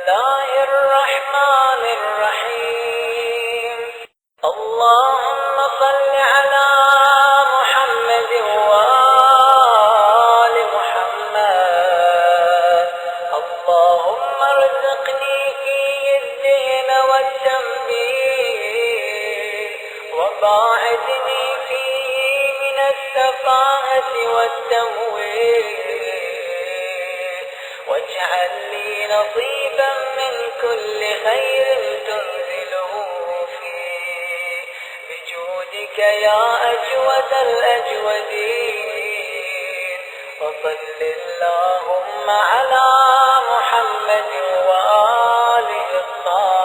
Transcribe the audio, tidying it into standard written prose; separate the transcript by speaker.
Speaker 1: الله الرحمن الرحيم. اللهم صل على محمد وآل محمد. اللهم ارزقني فيه الذهن والتنبيه، وباعدني فيه من السفاهة والتمويه، واجعل لي نصيبا من كل خير تنزله فيه بجودك يا أجود الأجودين. وصل اللهم على محمد وآله الطاهرين.